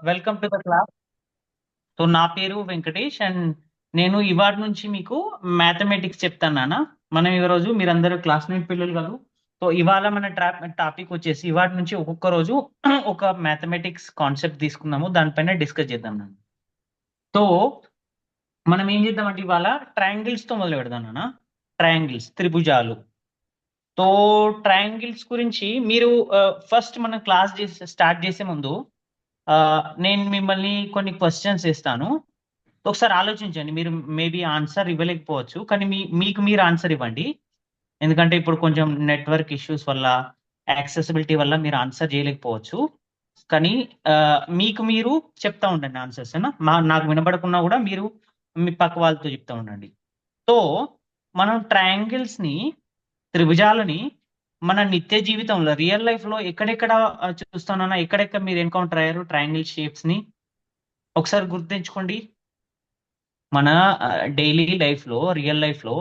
Welcome to the class. So నా పేరు Venkatesh and నేను ఇవాళ నుంచి మీకు మ్యాథమెటిక్స్ చెప్తాను నాన్న. మనం ఈరోజు మీరందరూ క్లాస్మేట్ పిల్లలు కాదు. సో ఇవాళ మన టాపిక్ వచ్చేసి ఇవాళ నుంచి ఒక్కొక్క రోజు ఒక మ్యాథమెటిక్స్ కాన్సెప్ట్ తీసుకుందాము, దానిపైన డిస్కస్ చేద్దాం నాన్న. సో మనం ఏం చేద్దామంటే ఇవాళ ట్రయాంగిల్స్ తో మొదలు పెడదాం నాన్న. ట్రయాంగిల్స్, త్రిభుజాలు. సో ట్రయాంగిల్స్ గురించి మీరు ఫస్ట్ మనం క్లాస్ స్టార్ట్ చేసే ముందు నేను మిమ్మల్ని కొన్ని క్వశ్చన్స్ ఇస్తాను. ఒకసారి ఆలోచించండి. మీరు మేబీ ఆన్సర్ ఇవ్వలేకపోవచ్చు, కానీ మీకు మీరు ఆన్సర్ ఇవ్వండి. ఎందుకంటే ఇప్పుడు కొంచెం నెట్వర్క్ ఇష్యూస్ వల్ల, యాక్సెసిబిలిటీ వల్ల మీరు ఆన్సర్ చేయలేకపోవచ్చు. కానీ మీకు మీరు చెప్తా ఉండండి ఆన్సర్స్. నాకు వినపడకున్నా కూడా మీరు మీ పక్క వాళ్ళతో చెప్తా ఉండండి. సో మనం ట్రయాంగిల్స్ ని, త్రిభుజాలని మన నిత్య జీవితంలో రియల్ లైఫ్ లో ఎక్కడెక్కడ చూస్తానన్నా, ఎక్కడెక్కడ మీరు ఎన్కౌంటర్ అయ్యారు ట్రయాంగిల్ షేప్స్ ని ఒకసారి గుర్తుంచుకోండి. మన డైలీ లైఫ్ లో, రియల్ లైఫ్ లో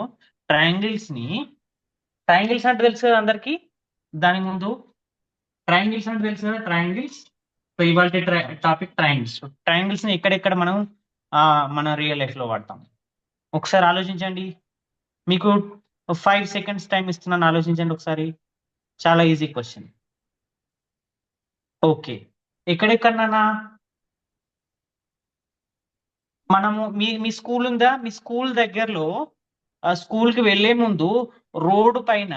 ట్రయాంగిల్స్ అంటే తెలుసు కదా అందరికి. దాని ముందు ట్రయాంగిల్స్ అంటే తెలుసు కదా, ట్రయాంగిల్స్. సో ఇవాళ టాపిక్ ట్రయాంగిల్స్. ట్రయాంగిల్స్ ని ఎక్కడెక్కడ మనం మన రియల్ లైఫ్ లో వాడతాం ఒకసారి ఆలోచించండి. మీకు 5 seconds టైం ఇస్తున్నాను, ఆలోచించండి ఒకసారి. చాలా ఈజీ క్వశ్చన్. ఓకే, ఎక్కడెక్కడన్నా మనము మీ స్కూల్ ఉందా? మీ స్కూల్ దగ్గరలో స్కూల్ కి వెళ్లే ముందు రోడ్డు పైన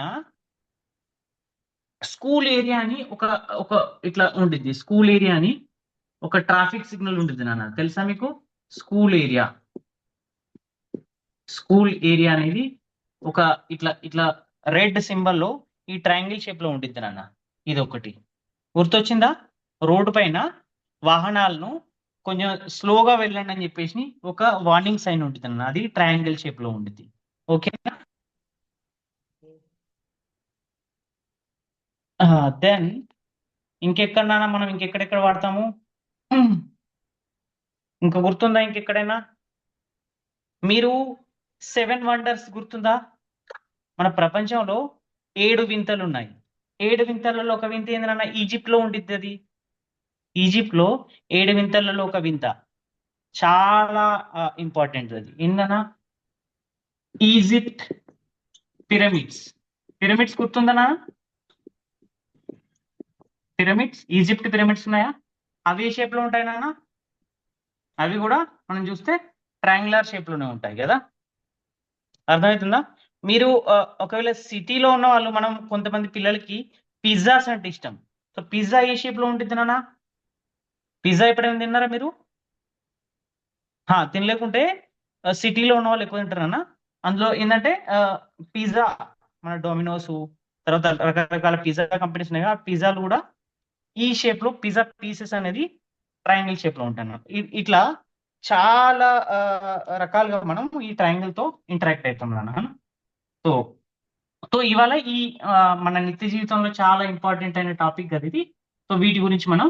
స్కూల్ ఏరియా అని ఒక ఒక ఇట్లా ఉంటుంది. స్కూల్ ఏరియా అని ఒక ట్రాఫిక్ సిగ్నల్ ఉంటుంది నాన్న, తెలుసా మీకు? స్కూల్ ఏరియా అనేది ఒక ఇట్లా ఇట్లా రెడ్ సింబల్ లో ఈ ట్రయాంగిల్ షేప్ లో ఉంటుంది నాన్న. ఇది ఒకటి గుర్తొచ్చిందా? రోడ్డు పైన వాహనాలను కొంచెం స్లోగా వెళ్ళండి అని చెప్పేసి ఒక వార్నింగ్ సైన్ ఉంటుంది అన్న, అది ట్రయాంగిల్ షేప్ లో ఉంటుంది. ఓకేనా? దెన్ ఇంకెక్కడన్నా మనం ఇంకెక్కడెక్కడ వాడతాము? ఇంకా గుర్తుందా ఇంకెక్కడైనా? మీరు 7 వండర్స్ గుర్తుందా? మన ప్రపంచంలో 7 వింతలు ఉన్నాయి. 7 వింతలలో ఒక వింత ఏంటన్నా, ఈజిప్ట్ లో ఉంటుంది. అది ఈజిప్ట్ లో 7 వింతలలో ఒక వింత, చాలా ఇంపార్టెంట్. అది ఏందన్నా? ఈజిప్ట్ పిరమిడ్స్ గుర్తుందనా? ఈజిప్ట్ పిరమిడ్స్ ఉన్నాయా? అవి ఏ షేప్ లో ఉంటాయి నాన్న? అవి కూడా మనం చూస్తే ట్రయాంగులర్ షేప్ లోనే ఉంటాయి కదా. అర్థమవుతుందా? మీరు ఒకవేళ సిటీలో ఉన్న వాళ్ళు, మనం కొంతమంది పిల్లలకి పిజ్జాస్ అంటే ఇష్టం. సో పిజ్జా ఏ షేప్ లో ఉంటుంది నాన్న? పిజ్జా ఎప్పుడైనా తిన్నారా మీరు? తినలేకుంటే సిటీలో ఉన్న వాళ్ళు ఎక్కువ తింటారు అన్న. అందులో ఏంటంటే పిజ్జా, మన డొమినోస్, తర్వాత రకరకాల పిజ్జా కంపెనీస్ ఉన్నాయి. ఆ పిజ్జాలు కూడా ఈ షేప్ లో, పిజ్జా పీసెస్ అనేది ట్రయాంగిల్ షేప్ లో ఉంటాయి. ఇట్లా చాలా రకాలుగా మనం ఈ ట్రయాంగిల్ తో ఇంటరాక్ట్ అవుతాం నాన్న. సో సో ఇవాళ ఈ మన నిత్య జీవితంలో చాలా ఇంపార్టెంట్ అయిన టాపిక్ కదా ఇది. సో వీటి గురించి మనం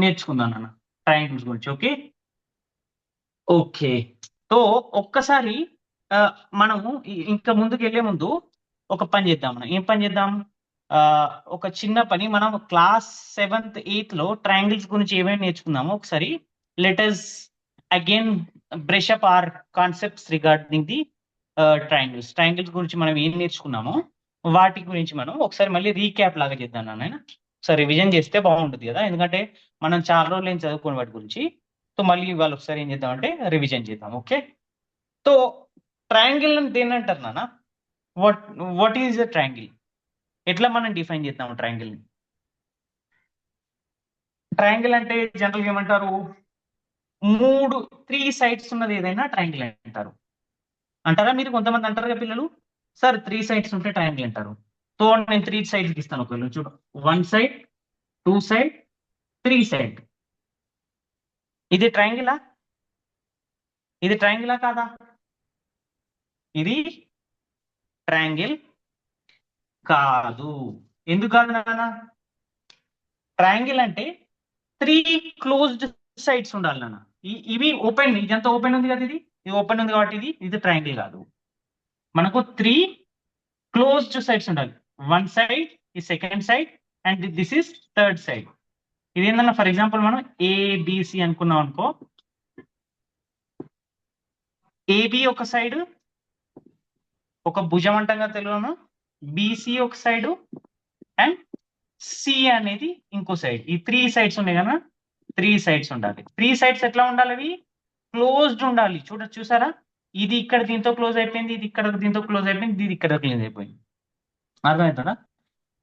నేర్చుకుందాం నాన్న, ట్రయాంగిల్స్ గురించి. ఓకే ఓకే సో ఒక్కసారి మనము ఇంకా ముందుకు వెళ్లే ముందు ఒక పని చేద్దాం. మనం ఏం పని చేద్దాం? ఒక చిన్న పని. మనం క్లాస్ 7th 8th లో ట్రయాంగిల్స్ గురించి ఏమేమి నేర్చుకుందామో ఒకసారి let us again brush up our concepts regarding the triangles గురించి మనం ఏం నేర్చుకున్నామో వాటి గురించి మనం ఒకసారి మళ్ళీ రీక్యాప్ లాగా చేద్దాం నాన్న. ఒకసారి రివిజన్ చేస్తే బాగుంటుంది కదా, ఎందుకంటే మనం చాలా రోజులు ఏం చదువుకునే వాటి గురించి. సో మళ్ళీ ఇవాళ ఒకసారి ఏం చేద్దామంటే రివిజన్ చేద్దాం. ఓకే సో ట్రయాంగిల్ అని దేని అంటారు నాన్న? What is the triangle? ఎట్లా మనం డిఫైన్ చేద్దాం ట్రయాంగిల్ ని? ట్రయాంగిల్ అంటే జనరల్ గా ఏమంటారు? 3 సైడ్స్ ఉన్నది ఏదైనా ట్రయాంగిల్ అంటారు. అంటారా మీరు? కొంతమంది అంటారు కదా పిల్లలు, సార్ 3 సైడ్స్ ఉంటే ట్రయాంగిల్ అంటారు. సో నేను 3 సైడ్స్ ఇస్తాను. ఒకవేళ చూడు, 1 సైడ్, 2 సైడ్, 3 సైడ్. ఇది ట్రయాంగిలా? కాదా? ఇది ట్రయాంగిల్ కాదు. ఎందుకు కాదు నాన్న? ట్రయాంగిల్ అంటే 3 క్లోజ్డ్ సైడ్స్ ఉండాలి నాన్న. ఇవి ఓపెన్, ఇదంతా ఓపెన్ ఉంది కదా, ఇది ఓపెన్ ఉంది కాబట్టి ఇది ట్రయాంగిల్ కాదు. మనకు 3 క్లోజ్డ్ సైడ్స్ ఉండాలి. 1 సైడ్, ఈ second side, and this is third side. ఇది ఏంటన్నా ఫర్ ఎగ్జాంపుల్ మనం ఏబిసి అనుకున్నాం అనుకో, ఏబి ఒక సైడ్ ఒక భుజం అంటాం కదా తెలుగులో, బీసీ ఒక సైడ్ అండ్ సి అనేది ఇంకో సైడ్. ఈ 3 సైడ్స్ ఉన్నాయి కదా, 3 సైడ్స్ ఉండాలి. 3 సైడ్స్ ఎట్లా ఉండాలి? అవి క్లోజ్డ్ ఉండాలి. చూసారా, ఇది ఇక్కడ దీంతో క్లోజ్ అయిపోయింది, ఇది ఇక్కడ దీంతో క్లోజ్ అయిపోయింది, ఇది ఇక్కడ క్లోజ్ అయిపోయింది. అర్థమవుతుందా?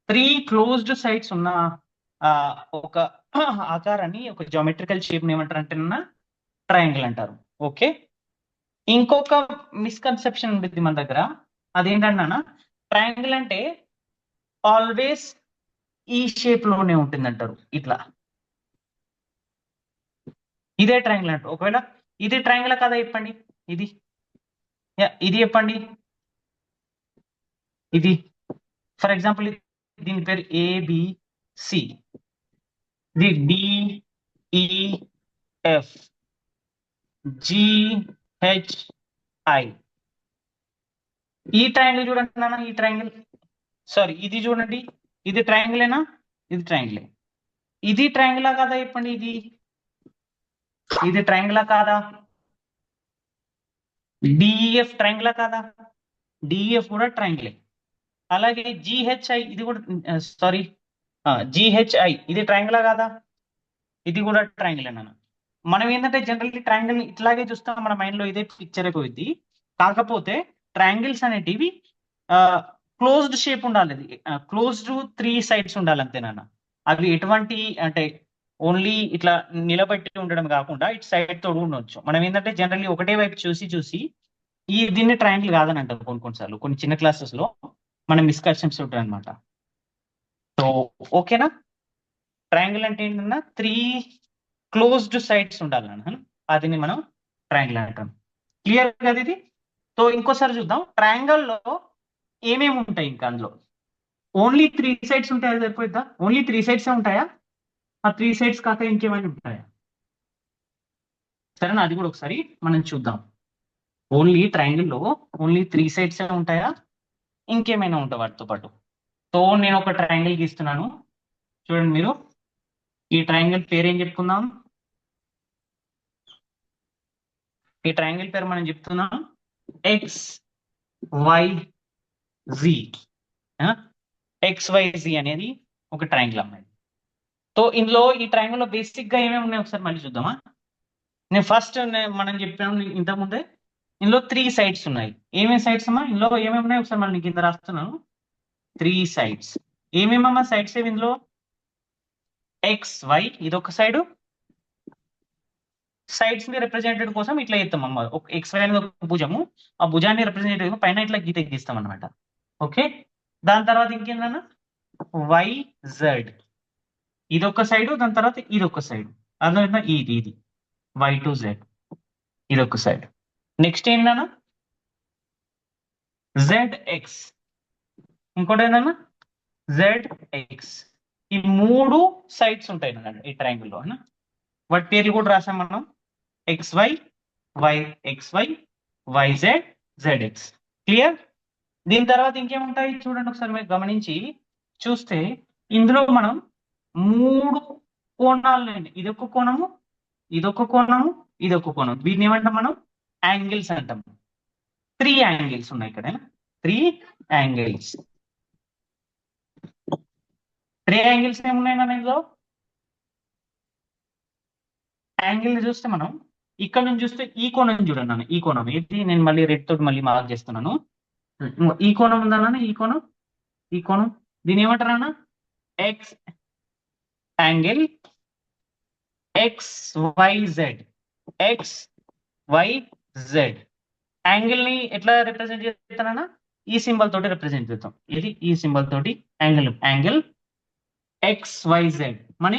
3 క్లోజ్డ్ సైడ్స్ ఉన్న ఒక ఆకారాన్ని, ఒక జామెట్రికల్ షేప్ ఏమంటారు అంటే ట్రయాంగిల్ అంటారు. ఓకే, ఇంకొక మిస్కన్సెప్షన్ ఉంటుంది మన దగ్గర. అదేంటన్నా, ట్రయాంగిల్ అంటే ఆల్వేస్ ఈ షేప్ లోనే ఉంటుంది అంటారు. ఇట్లా ఇదే ట్రయాంగిల్ అంటారు. ఒకవేళ ఇది ట్రయాంగిల్ కదా చెప్పండి, ఇది ఇది చెప్పండి. ఇది ఫర్ ఎగ్జాంపుల్ దీని పేరు ఏబిసి, ఇది డిఈఎఫ్ జిహెచ్ఐ. ఈ ట్రయాంగిల్ చూడండి నాన్న, ఈ ట్రయాంగిల్, సారీ ఇది చూడండి, ఇది ట్రయాంగిలేనా? ఇది ట్రయాంగిలే. ఇది ట్రయాంగిలా కాదా చెప్పండి? ఇది ట్రయాంగిలా కాదా? డిఈఎఫ్ ట్రయాంగిలా కాదా? డిఈఎఫ్ కూడా ట్రయాంగిలే. అలాగే జిహెచ్ఐ, ఇది కూడా సారీ జిహెచ్ఐ, ఇది ట్రయాంగిలా కాదా? ఇది కూడా ట్రయాంగిల్ అన్న. మనం ఏంటంటే జనరల్లీ ట్రయాంగిల్ ఇట్లాగే చూస్తాం, మన మైండ్ లో ఇదే పిక్చర్ అయిపోయింది. కాకపోతే ట్రయాంగిల్స్ అనేటివి క్లోజ్డ్ షేప్ ఉండాలి, క్లోజ్డ్ 3 సైడ్స్ ఉండాలి అంతేనన్న. అవి ఎటువంటి అంటే ఓన్లీ ఇట్లా నిలబెట్టి ఉండడం కాకుండా ఇటు సైడ్ తోడు ఉండొచ్చు. మనం ఏంటంటే జనరల్లీ ఒకటే వైపు చూసి దీన్ని ట్రయాంగిల్ కాదని అంటారు కొన్నిసార్లు, కొన్ని చిన్న క్లాసెస్ లో మనం మిస్కన్సెప్షన్స్ ఉంటాయి అనమాట. సో ఓకేనా, ట్రయాంగిల్ అంటే ఏంటన్నా 3 క్లోజ్డ్ సైడ్స్ ఉండాలన్న, అదిని మనం ట్రయాంగిల్ అంటాం. క్లియర్ కదా ఇది? సో ఇంకోసారి చూద్దాం, ట్రయాంగిల్ లో ఏమేమి ఉంటాయి ఇంకా అందులో. ఓన్లీ 3 సైడ్స్ ఉంటాయా? సరిపోద్దా? ఓన్లీ 3 సైడ్స్ ఉంటాయా? ఆ 3 సైడ్స్ కాక ఇంకేమైనా ఉంటాయా? సరేనా, అది కూడా ఒకసారి మనం చూద్దాం. ఓన్లీ ట్రయాంగిల్ లో ఓన్లీ 3 సైడ్స్ ఉంటాయా, ఇంకేమైనా ఉంటాయి వాటితో పాటు? సో నేను ఒక ట్రయాంగిల్ గీస్తున్నాను, చూడండి మీరు. ఈ ట్రయాంగిల్ పేరు ఏం చెప్పుకుందాం? ఈ ట్రయాంగిల్ పేరు మనం చెప్తున్నాం XYZ. XYZ అనేది ఒక ట్రయాంగిల్ అమ్మాయి. సో ఇందులో ఈ ట్రయాంగిల్ లో బేసిక్ గా ఏమేమి ఉన్నాయి ఒకసారి మళ్ళీ చూద్దామా. నేను ఫస్ట్ మనం చెప్పాము ఇంతకుముందే, ఇందులో 3 సైడ్స్ ఉన్నాయి. ఏమేమి సైడ్స్ అమ్మా ఇందులో ఏమేమి ఉన్నాయి ఒకసారి మళ్ళీ కింద రాస్తున్నాను. 3 సైడ్స్ ఏమేమమ్మా సైడ్స్ ఏమి ఇందులో? XY ఇదొక సైడ్, సైడ్స్ ని రిప్రజెంటెడ్ కోసం ఇట్లా చేస్తాం అమ్మ. ఒక XY అనేది ఒక భుజము, ఆ భుజాన్ని రిప్రజెంటేటివ్ పైన ఇట్లా గీత గీస్తాం అనమాట. ఓకే, దాని తర్వాత ఇంకేందన్నా YZ, ఇదొక సైడ్, దాని తర్వాత ఇదొక సైడ్. అర్థమైందా? ఇది Y to Z, ఇదొక సైడ్. నెక్స్ట్ ఏంటన్నా ZX, ఇంకోటి ఏంటన్నా ZX. ఈ 3 సైడ్స్ ఉంటాయి అన్నమాట ఈ ట్రయాంగిల్ లో. వాటి పేర్లు కూడా రాసాం మనం, XY, YXY, YZ, ZX. Clear? దీని తర్వాత ఇంకేముంటాయి చూడండి ఒకసారి, మీరు గమనించి చూస్తే ఇందులో మనం 3 కోణాలు, ఇదొక కోణము, ఇదొక కోణము, ఇదొక కోణం. వీటిని ఏమంటాం మనం? యాంగిల్స్ అంటాం. 3 యాంగిల్స్ ఉన్నాయి ఇక్కడ, 3 యాంగిల్స్. 3 యాంగిల్స్ ఏమున్నాయి నా ఇందులో? యాంగిల్ చూస్తే మనం ఇక్కడ నుంచి చూస్తే ఈ కోణం చూడండి అన్న, ఈ కోణం ఏంటి, నేను మళ్ళీ రెడ్ తోటి మళ్ళీ మార్క్ చేస్తున్నాను. ఈ కోణం ఉందన్న, ఈ కోణం, ఈ కోణం, దీని ఏమంటారన్న? X angle XYZ. XYZ angle ని ఎట్లా రిప్రజెంట్ చేస్తానన్నా? ఈ సింబల్ తోటి రిప్రజెంట్ చేస్తాం. ఇది ఈ సింబల్ తోటి యాంగిల్ XYZ. మన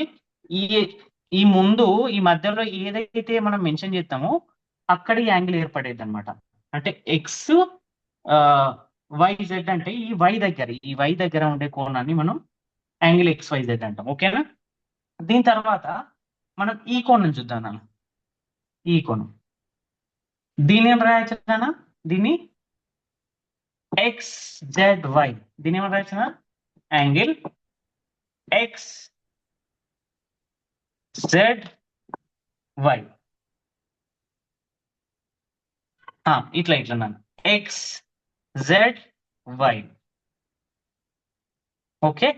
ఈ ముందు ఈ మధ్యలో ఏదైతే మనం మెన్షన్ చేస్తామో అక్కడ ఈ యాంగిల్ ఏర్పడేది అనమాట. అంటే XYZ అంటే ఈ Y దగ్గర ఉండే కోణాన్ని మనం యాంగిల్ XYZ అంటాం. ఓకేనా? దీని తర్వాత మనం ఈ కోణం చూద్దాం. ఈ కోణం దీని ఏం రాయొచ్చునా? దీన్ని XZY. దీని ఏమని రాయొచ్చునా? Angle XZY. జెడ్ వై ఇట్లా ఇట్లా నాన్న ఎక్స్ జెడ్ వై. ఓకే,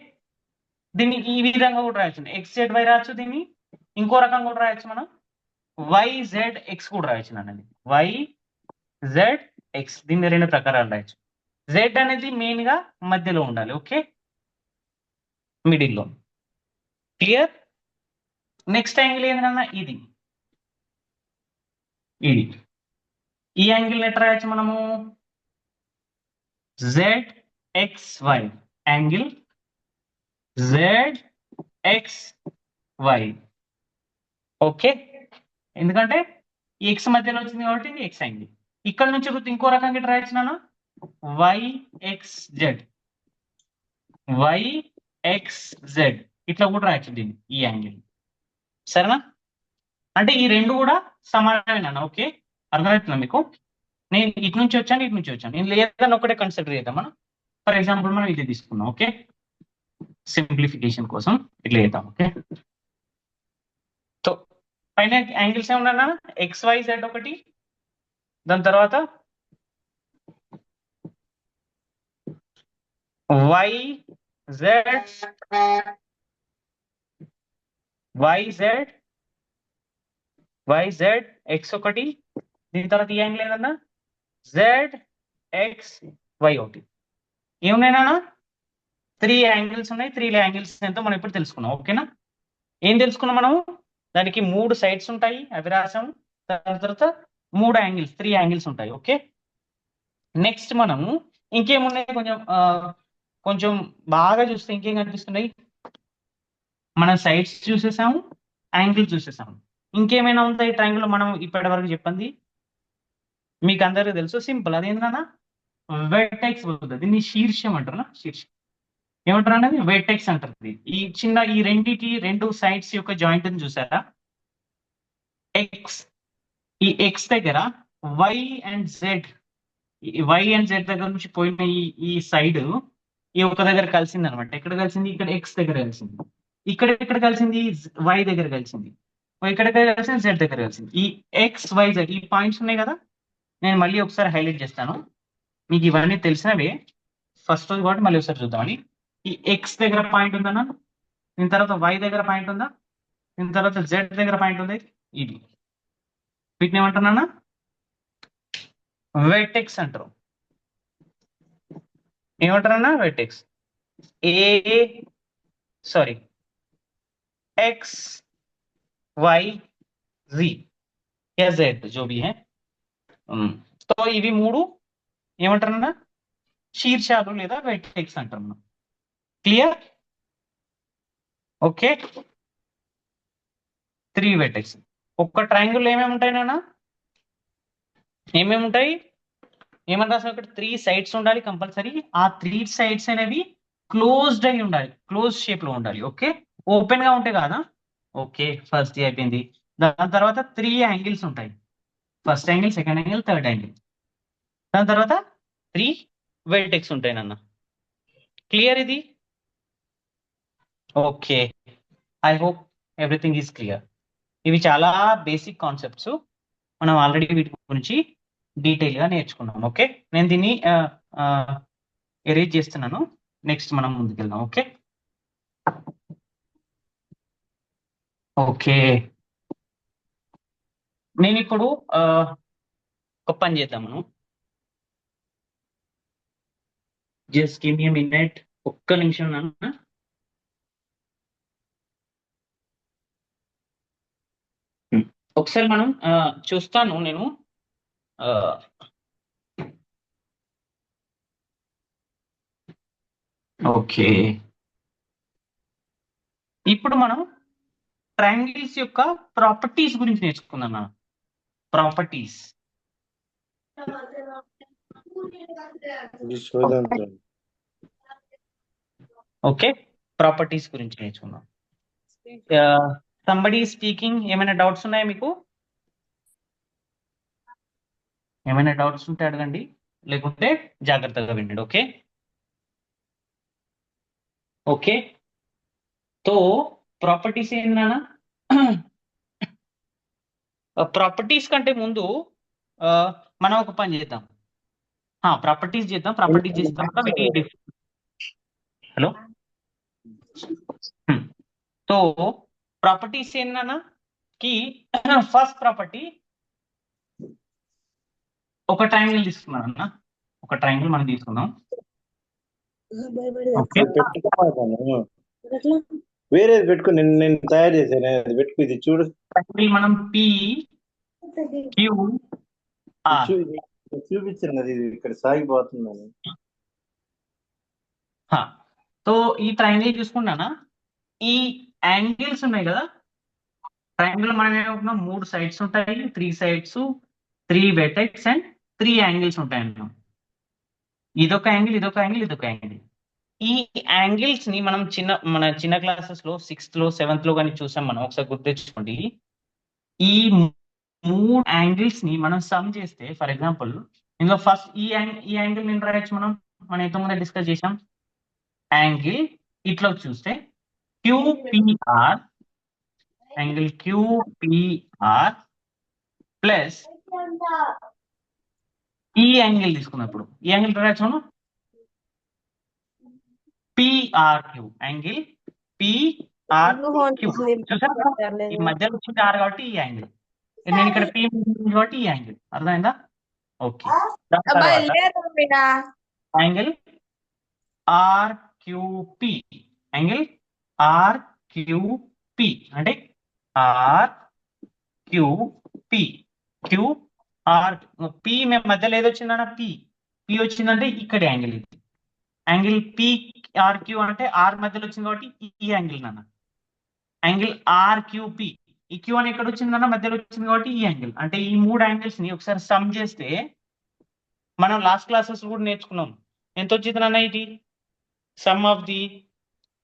దీన్ని ఈ విధంగా కూడా రాయొచ్చు, ఎక్స్ జెడ్ వై రాయొచ్చు. దీన్ని ఇంకో రకంగా కూడా రాయొచ్చు మనం, వై జెడ్ ఎక్స్ కూడా రాయొచ్చు నాన్న. వై జెడ్ ఎక్స్, దీన్ని రెండు ప్రకారాలు రాయొచ్చు. జెడ్ అనేది మెయిన్ గా మధ్యలో ఉండాలి, ఓకే, మిడిల్లో. క్లియర్? నెక్స్ట్ యాంగిల్ ఏంటన్నా ఇది, ఇది ఈ యాంగిల్ ఎట్లా రాయొచ్చు మనము, Z X Y, angle Z X Y. Okay, ఎందుకంటే ఈ ఎక్స్ మధ్యలో వచ్చింది కాబట్టి ఇది ఎక్స్ యాంగిల్. ఇక్కడ నుంచి ఇంకో రకంగా ఎట్లా రాయొచ్చు నాన్న, Y X Z, Y X Z, ఇట్లా కూడా రాయొచ్చు దీన్ని, ఈ యాంగిల్. సరేనా? అంటే ఈ రెండు కూడా సమానమేనా? ఓకే, అర్థమవుతుందా మీకు? నేను ఇటు నుంచి వచ్చాను, ఇటు నుంచి వచ్చాను, నేను లేదని ఒకటే కన్సిడర్ చేద్దాం మనం. ఫర్ ఎగ్జాంపుల్ మనం ఇది తీసుకున్నాం, ఓకే, సింప్లిఫికేషన్ కోసం ఇట్లా చేద్దాం. ఓకే, సో పైన యాంగిల్స్ ఏమన్నా ఎక్స్ వై జెడ్ ఒకటి, దాని తర్వాత Y Z Y Z Y Z X ఒకటి, దీని తర్వాత ఈ యాంగిల్ ఏదన్నా జెడ్ ఎక్స్ వై ఒకటి. ఏమున్నాయినా 3 యాంగిల్స్ ఉన్నాయి. 3 యాంగిల్స్ ఎంతో మనం ఇప్పుడు తెలుసుకున్నాం. ఓకేనా? ఏం తెలుసుకున్నాం మనము, దానికి 3 సైడ్స్ ఉంటాయి, అవి రాసాము. దాని తర్వాత 3 యాంగిల్స్, 3 యాంగిల్స్ ఉంటాయి. ఓకే, నెక్స్ట్ మనము ఇంకేమున్నాయి, కొంచెం బాగా చూస్తే ఇంకేం కనిపిస్తున్నాయి, మనం సైడ్స్ చూసేసాము, యాంగిల్ చూసేసాము. ఇంకేమైనా ఉంటాయి ట్రయాంగిల్ మనం ఇప్పటి వరకు చెప్పింది మీకు అందరికీ తెలుసు, సింపుల్. అదేంటన్నా వెర్టెక్స్ పోతుంది, దీన్ని శీర్షం అంటారు. శీర్షం ఏమంటారు అనేది వెర్టెక్స్ అంటారు. ఈ చిన్న ఈ రెండు సైడ్స్ యొక్క జాయింట్ ని చూసారా, ఎక్స్, ఈ ఎక్స్ దగ్గర Y and Z, Y and Z దగ్గర నుంచి పోయిన ఈ సైడ్ ఈ ఒక దగ్గర కలిసింది అనమాట. ఎక్కడ కలిసింది? ఇక్కడ ఎక్స్ దగ్గర కలిసింది. ఇక్కడ కలిసింది వై దగ్గర కలిసింది. ఇక్కడ కలిసింది జెడ్ దగ్గర కలిసింది. ఈ ఎక్స్ వై జెడ్ ఈ పాయింట్స్ ఉన్నాయి కదా, నేను మళ్ళీ ఒకసారి హైలైట్ చేస్తాను. మీకు ఇవన్నీ తెలిసినవే, ఫస్ట్ రోజు కాబట్టి మళ్ళీ ఒకసారి చూద్దామని. ఈ ఎక్స్ దగ్గర పాయింట్ ఉందన్నా, దీని తర్వాత వై దగ్గర పాయింట్ ఉందా, దీని తర్వాత జెడ్ దగ్గర పాయింట్ ఉంది. ఇది వీటిని ఏమంటున్నా, వెర్టెక్స్ అంటారు. ఏమంటారన్నా వెర్టెక్స్. సారీ, एक्स वाई जी या जेड जो भी है. तो ఇవి మూడు ఏమంటారన్నా శీర్షాలు లేదా వెర్టెక్స్ అంటారు మనం. క్లియర్? Okay, 3 vertex. ఒక్క ట్రయాంగిల్ ఏమేమి ఉంటాయి నాన్న, ఏమేమి ఉంటాయి, ఏమన్నా రాసిన ఇక్కడ 3 సైడ్స్ ఉండాలి కంపల్సరీ. ఆ 3 సైడ్స్ అనేవి క్లోజ్డ్ అయి ఉండాలి, క్లోజ్ షేప్ లో ఉండాలి. ఓకే, ఓపెన్ గా ఉంటే కాదా. ఓకే, ఫస్ట్ అయిపోయింది. దాని తర్వాత 3 యాంగిల్స్ ఉంటాయి, first angle, second angle, third angle. దాని తర్వాత 3 వెర్టెక్స్ ఉంటాయి నాన్న. క్లియర్ ఇది? Okay, I hope everything is clear. ఇవి చాలా బేసిక్ కాన్సెప్ట్స్, మనం ఆల్రెడీ వీటి గురించి డీటెయిల్ గా నేర్చుకున్నాం. ఓకే, నేను దీన్ని ఎరేజ్ చేస్తున్నాను. నెక్స్ట్ మనం ముందుకెళ్దాం. ఓకే ఓకే, నేను ఇప్పుడు ఒక పని చేద్దాం మనం. Just give me a minute, ఒక్క నిమిషం నాన్న. ఒకసారి మనం చూస్తాను నేను. ఓకే, ఇప్పుడు మనం ట్రయాంగిల్స్ యొక్క ప్రాపర్టీస్ గురించి నేర్చుకుందాం. ప్రాపర్టీస్, ఓకే, ప్రాపర్టీస్ గురించి నేర్చుకుందాం. సంబడి స్పీకింగ్, ఏమైనా డౌట్స్ ఉన్నాయా మీకు? ఏమైనా డౌట్స్ ఉంటే అడగండి, లేకుంటే జాగ్రత్తగా వినండి. ఓకే ఓకే, तो प्रॉपर्टीज ఏంటన్నా, ప్రాపర్టీస్ కంటే ముందు మనం ఒక పని చేద్దాం. ప్రాపర్టీస్ చేద్దాం. ప్రాపర్టీస్ చేసిన తర్వాత వీటి హలో. సో ప్రాపర్టీస్ ఏంటన్నా కి ఫస్ట్ ప్రాపర్టీ ఒక ట్రయాంగిల్ తీసుకున్నాం అన్న. ఒక ట్రయాంగిల్ మనం తీసుకుందాం. ఓకే, వేరేది పెట్టుకో. నేను తయారు చేశాను, అది పెట్టుకు. ఇది చూడు, ట్రయాంగిల్ మనం పి క్యూ ఆర్ చూపించాను అది ఇక్కడ సాగిపోతుందని. సో ఈ ట్రయాంగిల్ చూసుకున్నానా, ఈ యాంగిల్స్ ఉన్నాయి కదా, ట్రయాంగిల్ మనం ఏమనుకున్నాం, 3 సైడ్స్ ఉంటాయి, 3 సైడ్స్, 3 వెర్టెక్స్ అండ్ 3 యాంగిల్స్ ఉంటాయి అన్నాం. ఇదొక యాంగిల్, ఇదొక యాంగిల్, ఇదొక యాంగిల్. ఈ యాంగిల్స్ ని మనం మన చిన్న క్లాసెస్ లో 6th లో 7th లో కానీ చూసాం. మనం ఒకసారి గుర్తించుకోండి. ఈ 3 యాంగిల్స్ ని మనం సమ్ చేస్తే, ఫర్ ఎగ్జాంపుల్ ఇందులో ఫస్ట్ ఈ యాంగిల్ నేను రాయొచ్చు. మనం ఇంతకుముందే డిస్కస్ చేసాం. యాంగిల్ ఇట్లా చూస్తే క్యూపిఆర్, యాంగిల్ క్యూపిఆర్ ప్లస్ ఈ యాంగిల్ తీసుకున్నప్పుడు ఈ యాంగిల్ రాయొచ్చు మనం పిఆర్క్యూ, యాంగిల్ పిఆర్క్యూ. ఈ మధ్యలో వచ్చింది ఆర్ కాబట్టి ఈ యాంగిల్, నేను ఇక్కడ పి కాబట్టి ఈ యాంగిల్. అర్థమైందా? ఓకే. యాంగిల్ ఆర్క్యూపి, యాంగిల్ ఆర్క్యూపి అంటే ఆర్క్యూపి, క్యూఆర్ పి మేము మధ్యలో ఏది వచ్చిందన్న, పి వచ్చిందంటే ఇక్కడ యాంగిల్. ఇది యాంగిల్ పిఆర్క్యూ అంటే ఆర్ మధ్యలో వచ్చింది కాబట్టి ఈ యాంగిల్ నాన్న. యాంగిల్ ఆర్క్యూపి, ఈ క్యూ అని ఎక్కడ వచ్చిందన్న, మధ్యలో వచ్చింది కాబట్టి ఈ యాంగిల్. అంటే ఈ 3 యాంగిల్స్ ని ఒకసారి సమ్ చేస్తే, మనం లాస్ట్ క్లాసెస్ కూడా నేర్చుకున్నాం. ఎంత వచ్చింది నాన్న ఇది? Some of the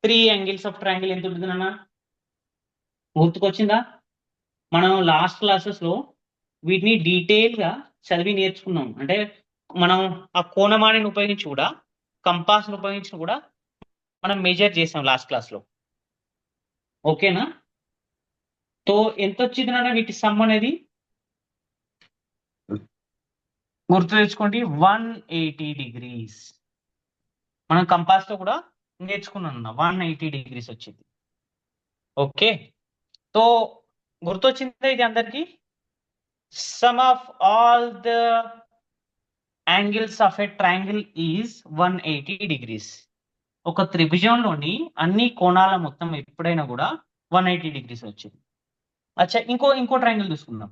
3 angles of triangle ఎంత ఉంటుంది నాన్న? గుర్తుకొచ్చిందా? మనం లాస్ట్ క్లాసెస్ లో వీటిని డీటెయిల్ గా చదివి నేర్చుకున్నాం. అంటే మనం ఆ కోణమానిని ఉపయోగించి కూడా, కంపాస్ ని ఉపయోగించి కూడా మనం మెజర్ చేసాం లాస్ట్ క్లాస్ లో. ఓకేనా? సో ఎంత వచ్చింది నాన్న వీటి సమ్ అనేది? గుర్తు తెచ్చుకోండి, 180 degrees. మనం కంపాస్ తో కూడా నేర్చుకున్నాం. 180 degrees వచ్చింది. ఓకే, సో గుర్తొచ్చిందా ఇది అందరికి? Some of all the angles of a triangle is 180 degrees. ఒక త్రిభుజంలోని అన్ని కోణాల మొత్తం ఎప్పుడైనా కూడా 180 degrees వచ్చింది. అచ్చా, ఇంకో ట్రయాంగిల్ తీసుకుందాం.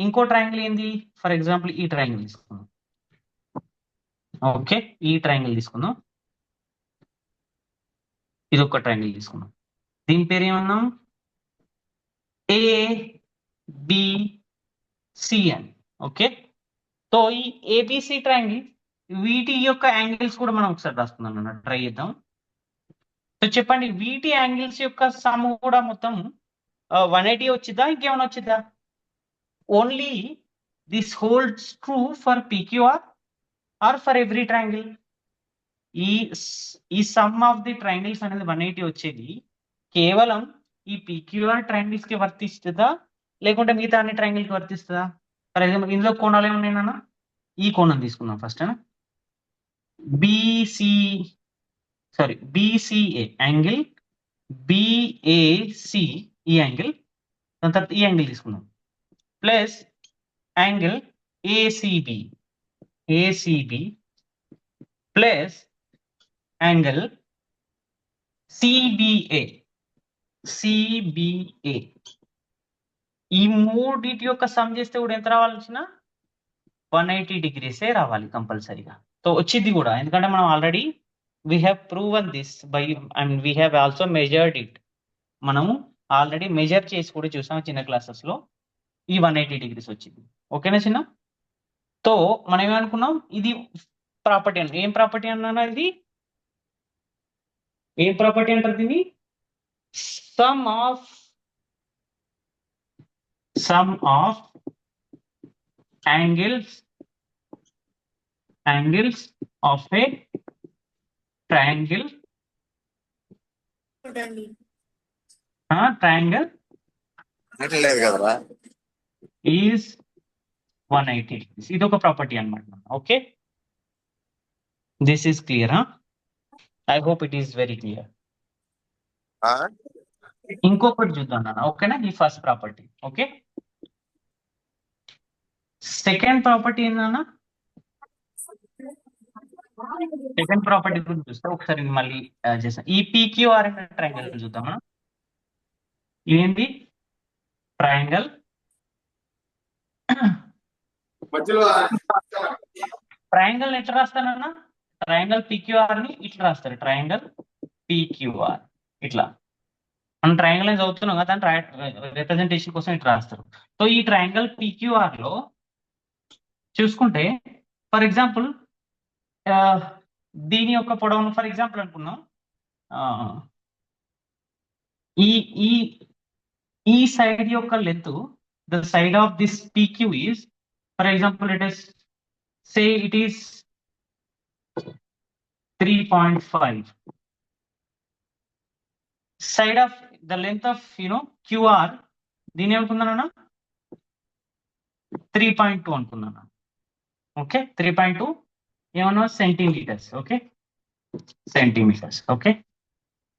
ఇంకో ట్రయాంగిల్ ఏంది? ఫర్ ఎగ్జాంపుల్ ఈ ట్రయాంగిల్ తీసుకుందాం. ఓకే, ఈ ట్రయాంగిల్ తీసుకుందాం. ఇది ఒక ట్రయాంగిల్ తీసుకుందాం. దీని పేరు ఏమన్నాం? ఏబిసి అని. ఓకే, సో ఈ ఏబిసి ట్రయాంగిల్, వీటి యొక్క యాంగిల్స్ కూడా మనం ఒకసారి రాసుకుందాం అన్నట్టు ట్రై చేద్దాం. సో చెప్పండి, వీటి యాంగిల్స్ యొక్క సమ్ కూడా మొత్తం 180 వచ్చిద్దా, ఇంకేమైనా వచ్చిద్దా? Only this holds true for PQR or for every triangle? ఈ సమ్ ఆఫ్ ది ట్రయాంగిల్స్ అనేది 180 వచ్చేది కేవలం ఈ పిక్యూఆర్ ట్రయాంగిల్స్ కి వర్తిస్తుందా, లేకుంటే మిగతా అన్ని ట్రయాంగిల్ కి వర్తిస్తుందా? ఫర్ ఎగ్జాంపుల్ ఇందులో కోణాలు ఏమున్నాయి నాన్న? ఈ కోణం తీసుకుందాం ఫస్ట్. బిసిఏ యాంగిల్, బిఏసి ఈ యాంగిల్, దాని తర్వాత ఈ యాంగిల్ తీసుకుందాం, plus angle ACB plus angle CBA. ఈ మూడింటి యొక్క సమ్ చేస్తే కూడా ఎంత రావాల్సిన? 180 degrees రావాలి కంపల్సరీగా. సో వచ్చింది కూడా, ఎందుకంటే మనం already we have proven this by, and we have also measured it. మనము ఆల్రెడీ మెజర్ చేసి కూడా చూసాం చిన్న క్లాసెస్ లో. ఈ 180 degrees వచ్చింది. ఓకేనా చిన్న? సో మనం ఏమనుకున్నాం, ఇది ప్రాపర్టీ అన్న. ఏం ప్రాపర్టీ అన్నా ఇది? ఏం ప్రాపర్టీ అంటారు దీన్ని? Some of angles of a triangle లేదు కదరా. Is 180 degrees. ఇది ఒక ప్రాపర్టీ అన్నమాట. Okay, this is clear. I hope it is very clear. ఆ? ఇంకొకటి చూద్దాం నాన్న. ఓకేనా, ఈ first property. Okay, second property ఏందన్నా? సెకండ్ ప్రాపర్టీ గురించి చూస్తే ఒకసారి మళ్ళీ చేస్తాం. ఈ పీక్యూఆర్ అనే ట్రయాంగిల్ చూద్దామా? ఏంది ట్రయాంగిల్? ట్రయాంగిల్ ఎట్లా రాస్తానన్నా? ట్రయాంగిల్ పీక్యూఆర్ ని ఇట్లా రాస్తారు. ట్రయాంగిల్ పీక్యూఆర్ ఇట్లా. మనం ట్రయాంగిల్ అని చదువుతున్నాం కదా, దాని రిప్రజెంటేషన్ కోసం ఇట్లా రాస్తారు. సో ఈ ట్రయాంగిల్ పీక్యూఆర్ లో చూసుకుంటే ఫర్ ఎగ్జాంపుల్ దీని యొక్క పొడవును ఫర్ ఎగ్జాంపుల్ అనుకున్నాం. ఈ ఈ ఈ సైడ్ యొక్క length, the side of this P Q is for example it is say it is 3.5. Side of the length of Q R దీని ఏమనుకున్నాను? 3.2 అనుకున్నాను. ఓకే, 3.2 ఏమన్నా centimetres. Okay, centimetres. Okay,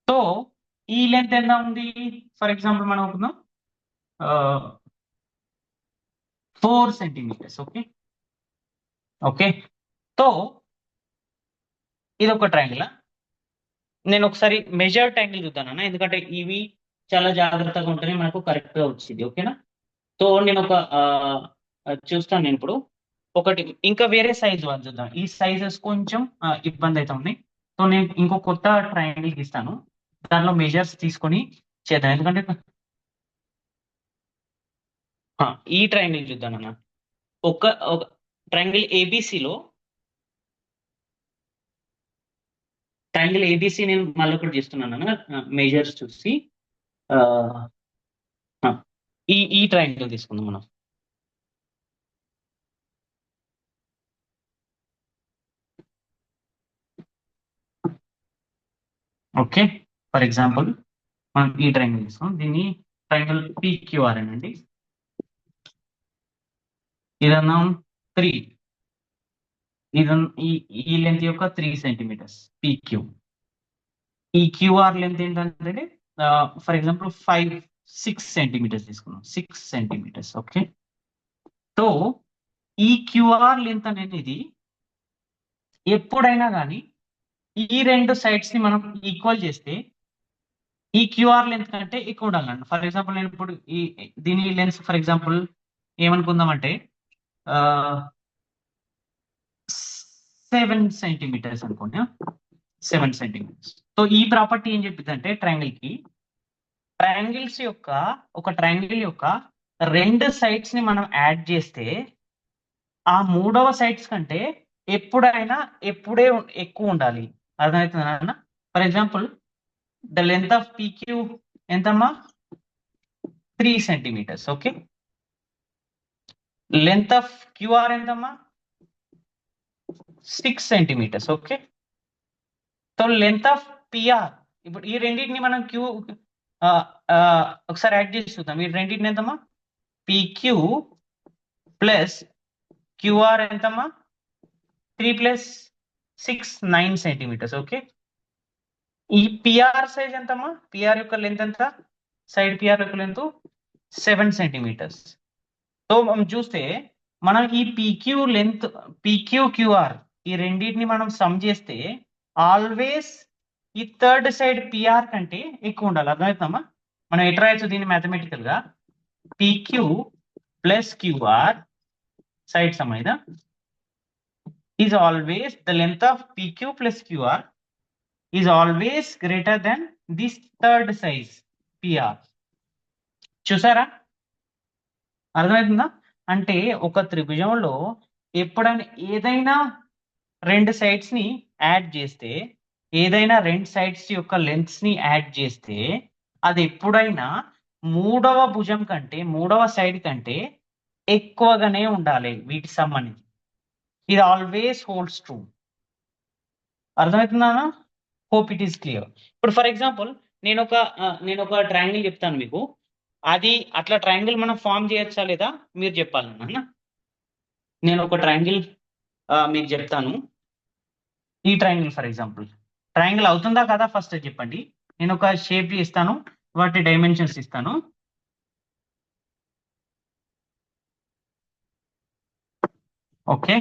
so ఈ లెంత్ ఎంత ఉంది? ఫర్ ఎగ్జాంపుల్ మనం అనుకుందాం 4 సెంటీమీటర్స్. ఓకే, ఓకే, సో ఇది ఒక ట్రయాంగిల్. నేను ఒకసారి మెజర్ ట్రయాంగిల్ చూద్దాను, ఎందుకంటే ఇవి చాలా జాగ్రత్తగా ఉంటేనే మనకు కరెక్ట్ గా వచ్చింది. ఓకేనా, సో నేను ఒక చూస్తాను. నేను ఇప్పుడు ఒకటి ఇంకా వేరే సైజ్ వాళ్ళు చూద్దాం. ఈ సైజెస్ కొంచెం ఇబ్బంది అయితే ఉన్నాయి. సో నేను ఇంకో కొత్త ట్రయాంగిల్ గీస్తాను, దానిలో మెజర్స్ తీసుకొని చేద్దాం. ఎందుకంటే ఈ ట్రయాంగిల్ చూద్దాం అన్న. ఒక ట్రయాంగిల్ ఏబిసిలో ట్రయాంగిల్ ఏబిసి నేను మళ్ళీ ఒకటి చేస్తున్నాను అన్న, మెజర్స్ చూసి ఈ ట్రయాంగిల్ తీసుకుందాం మనం. ఓకే, ఫర్ ఎగ్జాంపుల్ మనం ఈ ట్రయాంగిల్ తీసుకున్నాం. దీన్ని ట్రయాంగిల్ పీక్యూఆర్ అనండి. ఇదన్నా 3, ఈ లెంత్ యొక్క 3 సెంటీమీటర్స్ పీక్యూ. ఈ క్యూఆర్ లెంత్ ఏంటంటే ఫర్ ఎగ్జాంపుల్ 6 సెంటీమీటర్స్ తీసుకున్నాం. 6 సెంటీమీటర్స్. ఓకే, సో ఈ క్యూఆర్ లెంత్ అనేది ఎప్పుడైనా కానీ ఈ రెండు సైడ్స్ ని మనం ఈక్వల్ చేస్తే ఈ క్యూఆర్ లెంత్ కంటే ఎక్కువ ఉండాలండి. ఫర్ ఎగ్జాంపుల్ నేను ఇప్పుడు దీని లెన్స్ ఫర్ ఎగ్జాంపుల్ ఏమనుకుందామంటే 7 సెంటీమీటర్స్ అనుకోండి. 7 సెంటీమీటర్స్. సో ఈ ప్రాపర్టీ ఏం చెప్పిందంటే ట్రయాంగిల్స్ యొక్క ఒక ట్రయాంగిల్ యొక్క రెండు సైడ్స్ ని మనం యాడ్ చేస్తే ఆ మూడవ సైడ్స్ కంటే ఎప్పుడే ఎక్కువ ఉండాలి. అర్థమవుతుందా? For example the length of P Q ఎంతమ్మా? 3 centimetres. Okay, length of Q R ఎంతమ్మా? 6 centimetres. Okay, so length of P R ఇప్పుడు ఈ రెండింటిని మనం ఒకసారి యాడ్ చేసి చూద్దాం. ఈ రెండింటిని ఎంతమ్మా? పీక్యూ ప్లస్ క్యూఆర్ ఎంతమ్మా? 3 + 6 9 సెంటీమీటర్స్. ఓకే, ఈ పిఆర్ సైజ్ ఎంతమ్మా? పిఆర్ యొక్క లెంత్ ఎంత? సైడ్ పిఆర్ యొక్క లెంత్ 7 సెంటీమీటర్స్. సో మనం చూస్తే మనం ఈ పీక్యూ క్యూఆర్ ఈ రెండింటిని మనం సమ్ చేస్తే ఆల్వేస్ ఈ థర్డ్ సైడ్ పిఆర్ కంటే ఎక్కువ ఉండాలి. అర్థమవుతుందమ్మా? మనం ఎట్లా రాయొచ్చు దీన్ని మ్యాథమెటికల్ గా? PQ plus QR side sum అయిదా is always the length of PQ plus QR is always greater than this third size PR. చూసారా? అర్థమవుతుందా? అంటే ఒక త్రిభుజంలో ఎప్పుడైనా ఏదైనా రెండు సైడ్స్ ని యాడ్ చేస్తే, ఏదైనా రెండు సైడ్స్ యొక్క లెంత్స్ ని యాడ్ చేస్తే అది ఎప్పుడైనా మూడవ భుజం కంటే, మూడవ సైడ్ కంటే ఎక్కువగానే ఉండాలి వీటి సమ్ అనేది. ఇది ఆల్వేస్ హోల్డ్స్ ట్రూ. అర్థమవుతుందా? Hope it is clear. ఇప్పుడు ఫర్ ఎగ్జాంపుల్ నేను ఒక ట్రయాంగిల్ చెప్తాను మీకు. అది అట్లా ట్రయాంగిల్ మనం ఫామ్ చేయొచ్చా లేదా మీరు చెప్పాలి నాన్న. నేను ఒక ట్రయాంగిల్ మీకు చెప్తాను. ఈ ట్రయాంగిల్ ఫర్ ఎగ్జాంపుల్ ట్రయాంగిల్ అవుతుందా కదా ఫస్ట్ చెప్పండి. నేను ఒక షేప్ ఇస్తాను, వాటి డైమెన్షన్స్ ఇస్తాను. ఓకే,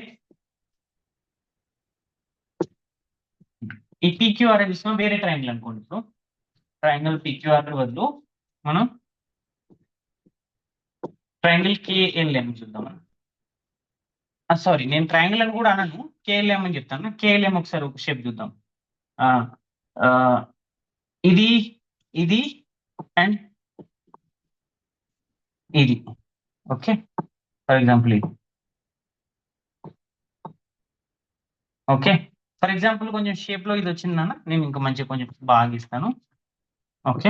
ఈ PQR తీసుకున్నాం, వేరే ట్రయాంగిల్ అనుకోండి. ఇప్పుడు ట్రయాంగిల్ PQR బదులు మనం ట్రయాంగిల్ KLM చూద్దాం. సారీ, నేను ట్రయాంగిల్ అని కూడా అనను, KLM అని చెప్తాను. KLM ఒకసారి ఒక షేప్ చూద్దాం. ఆ, ఆ, ఇది ఇది అండ్ ఇది. ఓకే, ఫర్ ఎగ్జాంపుల్ ఇది. ఓకే, ఫర్ ఎగ్జాంపుల్ కొంచెం షేప్ లో ఇది వచ్చింది నాన్న, నేను ఇంకా మంచిగా కొంచెం బాగా ఇస్తాను. ఓకే,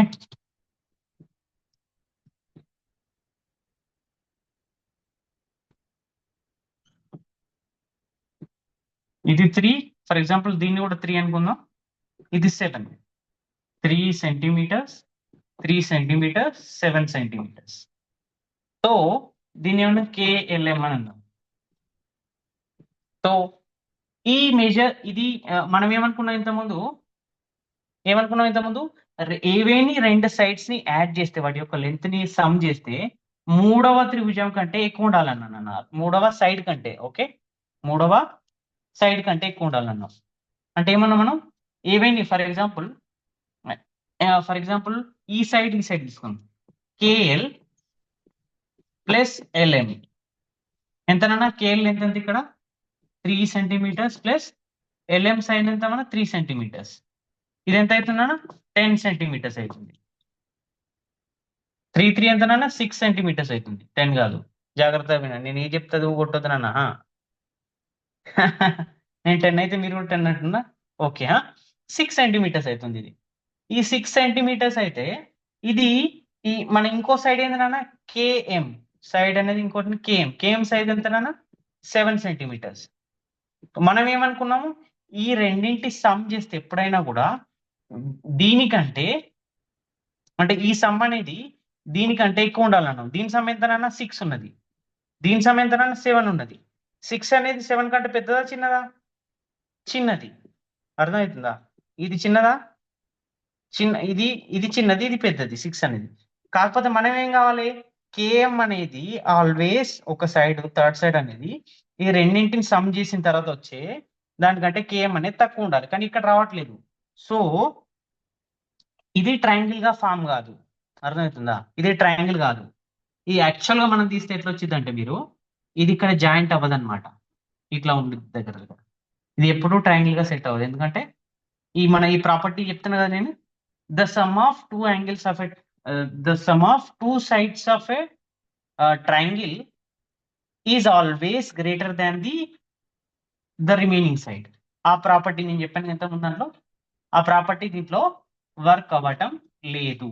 ఇది 3, ఫర్ ఎగ్జాంపుల్ దీన్ని కూడా 3 అనుకుందాం. ఇది 7, 3 సెంటీమీటర్స్, 3 సెంటీమీటర్స్, 7 సెంటీమీటర్స్. సో దీన్ని ఏమన్నా KLM అని అన్నాం. సో ఈ మెజర్ ఇది మనం ఏమనుకున్నాం ఇంతకుముందు, ఏవేని రెండు సైడ్స్ ని యాడ్ చేస్తే వాటి యొక్క లెంత్ ని సమ్ చేస్తే మూడవ త్రిభుజం కంటే ఎక్కువ ఉండాలన్నా, మూడవ సైడ్ కంటే. ఓకే, మూడవ సైడ్ కంటే ఎక్కువ ఉండాలన్నాం. అంటే ఏమన్నా మనం ఏవేని ఫర్ ఎగ్జాంపుల్ ఈ సైడ్ తీసుకుందాం. KL ప్లస్ LM ఎంతనన్నా, KL ఎంత ఇక్కడ 3 సెంటీమీటర్స్ ప్లస్ LM సైడ్ ఎంత మన 3 సెంటీమీటర్స్. ఇది ఎంత అవుతుందన్నా 10 సెంటీమీటర్స్ అవుతుంది. 3 3 ఎంతనన్నా 6 సెంటీమీటర్స్ అవుతుంది, 10 కాదు. జాగ్రత్తగా వినండి, నేను ఏం చెప్తుంది కొట్టొద్దునన్నా. నేను 10 అయితే మీరు కూడా 10 అంటున్నా. ఓకే, 6 సెంటీమీటర్స్ అవుతుంది ఇది. ఈ 6 సెంటీమీటర్స్ అయితే ఇది ఈ మన ఇంకో సైడ్ ఏంటన్నా KM సైడ్ అనేది, ఇంకోటి KM సైడ్ ఎంతనన్నా 7 సెంటీమీటర్స్. మనం ఏమనుకున్నాము, ఈ రెండింటి సమ్ చేస్తే ఎప్పుడైనా కూడా దీనికంటే, అంటే ఈ సమ్ అనేది దీనికంటే ఎక్కువ ఉండాలన్నాం. దీని సమ్ ఎంతనన్నా 6 ఉన్నది, దీని సమ్ ఎంతనన్నా 7 ఉన్నది. 6 అనేది 7 కంటే పెద్దదా చిన్నదా? చిన్నది. అర్థమవుతుందా? ఇది చిన్నదా? ఇది చిన్నది, ఇది పెద్దది 6 అనేది. కాకపోతే మనం ఏం కావాలి, KM అనేది ఆల్వేస్ ఒక సైడ్, థర్డ్ సైడ్ అనేది ఈ రెండింటిని సమ్ చేసిన తర్వాత వచ్చే దానికంటే KM అనేది తక్కువ ఉండాలి, కానీ ఇక్కడ రావట్లేదు. సో ఇది ట్రయాంగిల్ గా ఫామ్ కాదు. అర్థమవుతుందా? ఇది ట్రయాంగిల్ కాదు. ఈ యాక్చువల్ గా మనం తీస్తే ఎట్లా వచ్చింది అంటే, మీరు ఇది ఇక్కడ జాయింట్ అవ్వదు అనమాట, ఇట్లా ఉంటుంది దగ్గర. ఇది ఎప్పుడూ ట్రయాంగిల్ గా సెట్ అవ్వదు. ఎందుకంటే ఈ ప్రాపర్టీ చెప్తున్నా కదా నేను, the sum of two angles of the sum of two sides of a triangle is always greater than the remaining side. ఆ ప్రాపర్టీ నేను చెప్పాను ఎంత ముందు దాంట్లో, ఆ ప్రాపర్టీ దీంట్లో వర్క్ అవ్వటం లేదు.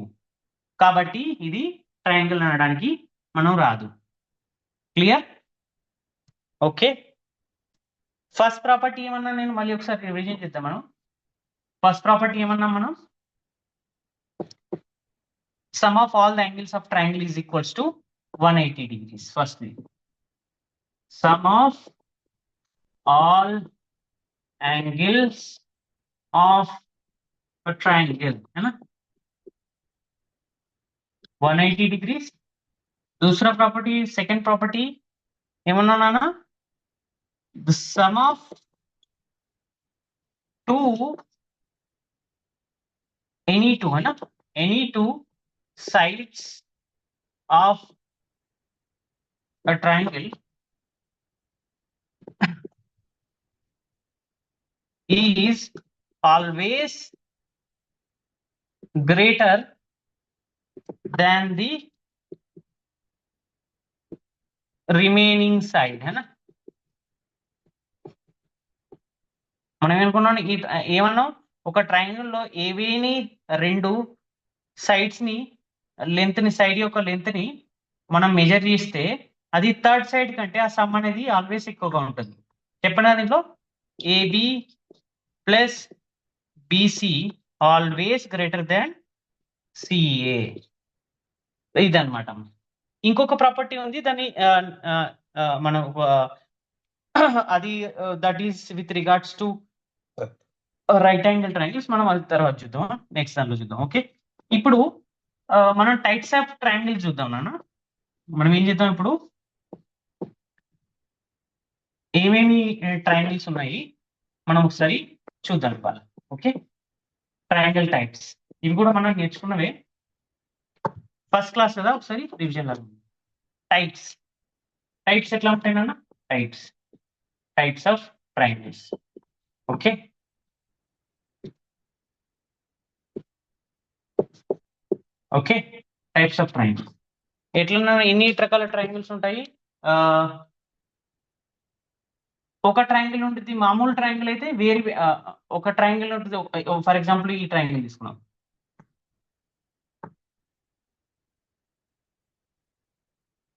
కాబట్టి ఇది ట్రయాంగిల్ అనడానికి మనం రాదు. క్లియర్? ఓకే, ఫస్ట్ ప్రాపర్టీ ఏమన్నా, నేను మళ్ళీ ఒకసారి రివిజన్ చేద్దాం. మనం ఫస్ట్ ప్రాపర్టీ ఏమన్నా, మనం sum of all the angles of triangle is equals to 180 degrees. Firstly, sum of all angles of a triangle है ना 180 degrees. दूसरा प्रॉपर्टी, सेकंड प्रॉपर्टी ఏమన్నా నానా, the sum of any two है ना, any two sides of a triangle is always greater than the remaining side है ना. మనం ఏమనుకున్నాం, ఏమన్నాం, ఒక ట్రయాంగిల్ లో ఏవేని రెండు సైడ్స్ ని లెంత్ ని, సైడ్ యొక్క లెంత్ ని మనం మెజర్ చేస్తే అది థర్డ్ సైడ్ కంటే ఆ సమ్ అనేది ఆల్వేస్ ఎక్కువగా ఉంటుంది. చెప్పండి, దీంట్లో AB plus BC always greater than CA. ఇదన్నమాట. ఇంకొక ప్రాపర్టీ ఉంది, దాన్ని మనం అది that is with regards to right angle triangles. మనం అది తర్వాత చూద్దాం, నెక్స్ట్ దాంట్లో చూద్దాం. ఓకే, ఇప్పుడు మనం టైప్స్ ఆఫ్ ట్రయాంగిల్ చూద్దాం నాన్న. మనం ఏం చేద్దాం ఇప్పుడు, ఏమేమి ట్రయాంగిల్స్ ఉన్నాయి మనం ఒకసారి చూద్దాం ఇవాళ. ఓకే, ట్రయాంగిల్ టైప్స్ ఇవి కూడా మనం నేర్చుకున్నవే ఫస్ట్ క్లాస్ కదా, ఒకసారి రివిజన్ లాగా. టైప్స్ టైప్స్ ఎట్లా ఉంటాయి నాన్న? Types of triangles. Okay, okay, types of triangles ఎట్లా, ఎన్ని రకాల ట్రయాంగిల్స్ ఉంటాయి? ఒక ట్రయాంగిల్ ఉంటుంది, మామూలు ట్రయాంగిల్ అయితే వేరే ఒక ట్రయాంగిల్ ఉంటుంది. ఫర్ ఎగ్జాంపుల్ ఈ ట్రయాంగిల్ తీసుకున్నాం,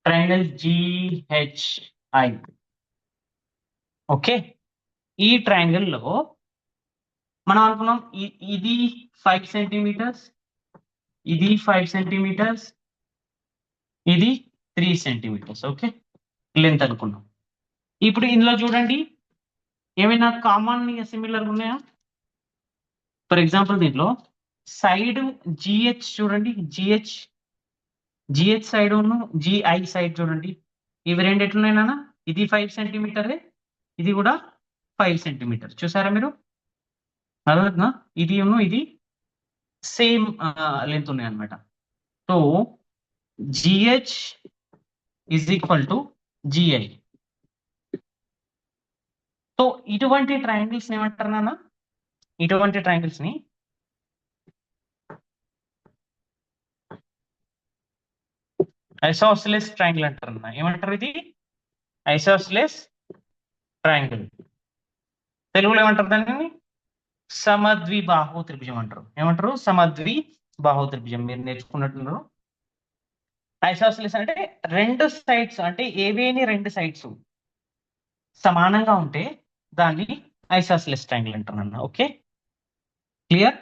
ట్రయాంగిల్ GHI. ఓకే, ఈ ట్రయాంగిల్ లో మనం అనుకున్నాం ఇది 5 సెంటీమీటర్స్, ఇది 5 సెంటీమీటర్స్, ఇది 3 సెంటీమీటర్స్. ఓకే, లెంత్ అనుకున్నాం. ఇప్పుడు ఇందులో చూడండి ఏమైనా కామన్ సిమిలర్ ఉన్నాయా? ఫర్ ఎగ్జాంపుల్ దీంట్లో సైడ్ GH చూడండి, GH సైడ్ GI సైడ్ చూడండి, ఇవి రెండు ఎట్లున్నాయి నాన్న? ఇది 5 సెంటీమీటరే, ఇది కూడా 5 సెంటీమీటర్. చూసారా మీరు? అర్థమవుతుందా? ఇది సేమ్ లెంత్ ఉన్నాయి అనమాట. So GH is equal to GI. So ఇటువంటి ట్రయాంగిల్స్ ఏమంటారు నాన్న? ఇటువంటి ట్రయాంగిల్స్ ని ఐసోసెలస్ ట్రయాంగిల్ అంటారు అన్న. ఏమంటారు? ఇది ఐసోసెలస్ ట్రయాంగిల్. తెలుగులో ఏమంటారు దాన్ని? సమద్విబాహు త్రిభుజం అంటారు. ఏమంటారు? సమద్విబాహు త్రిభుజం. మీరు నేర్చుకున్నట్టున్నారు. ఐసోసెలస్ అంటే రెండు సైడ్స్, అంటే ఏవేని రెండు సైడ్స్ సమానంగా ఉంటే దాన్ని ఐసోసెలస్ ట్రయాంగిల్ అంటారు అన్న. Okay, clear?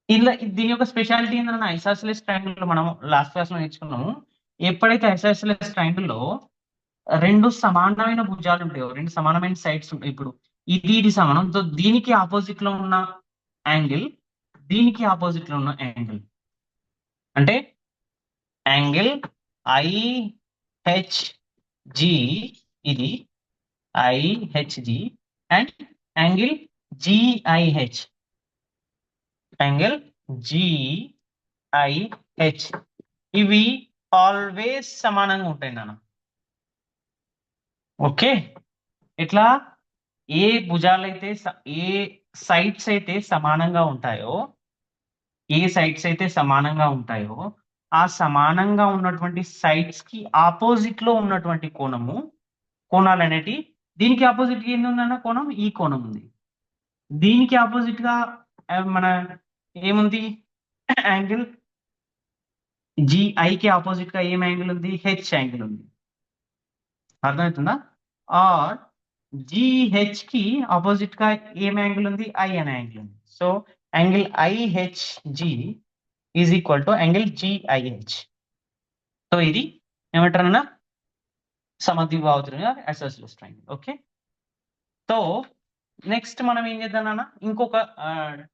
ఇలా దీని యొక్క స్పెషాలిటీ ఏంటన్నా, ఐసోసెలస్ ట్రయాంగిల్ లో మనం లాస్ట్ క్లాస్ లో నేర్చుకున్నాము. ఎప్పుడైతే ఐసోసెలస్ ట్రయాంగిల్ లో రెండు సమానమైన భుజాలు ఉంటాయో, రెండు సమానమైన సైడ్స్ ఉంటాయి. ఇప్పుడు ఇది సమానం, సో దీనికి ఆపోజిట్ లో ఉన్న యాంగిల్, దీనికి ఆపోజిట్ లో ఉన్న యాంగిల్ అంటే యాంగిల్ IHG, ఇది IHG, and angle GIH, angle GIH. ఇవి ఆల్వేస్ సమానంగా ఉంటాయి నాన్న. ఓకే, ఇట్లా ఏ భుజాలైతే ఏ సైడ్స్ అయితే సమానంగా ఉంటాయో, ఆ సమానంగా ఉన్నటువంటి సైడ్స్ కి ఆపోజిట్ లో ఉన్నటువంటి కోణాలు అనేటి, దీనికి ఆపోజిట్ ఏంది ఉందన్న కోణం? ఈ కోణం ఉంది. దీనికి ఆపోజిట్ గా మన ఏముంది? యాంగిల్ GI కి ఆపోజిట్ గా ఏం యాంగిల్ ఉంది? H యాంగిల్ ఉంది. అర్థమవుతుందా? ఆర్ GH కి ఆపోజిట్ గా ఏం యాంగిల్ ఉంది? I అనే యాంగిల్ ఉంది. So angle IHG is equal to angle GIH. So ఇది ఏమంటారన్నా? సమద్విబాహు త్రిభుజం, isosceles triangle. Okay, so next మనం ఏం చేద్దాం అన్న, ఇంకొక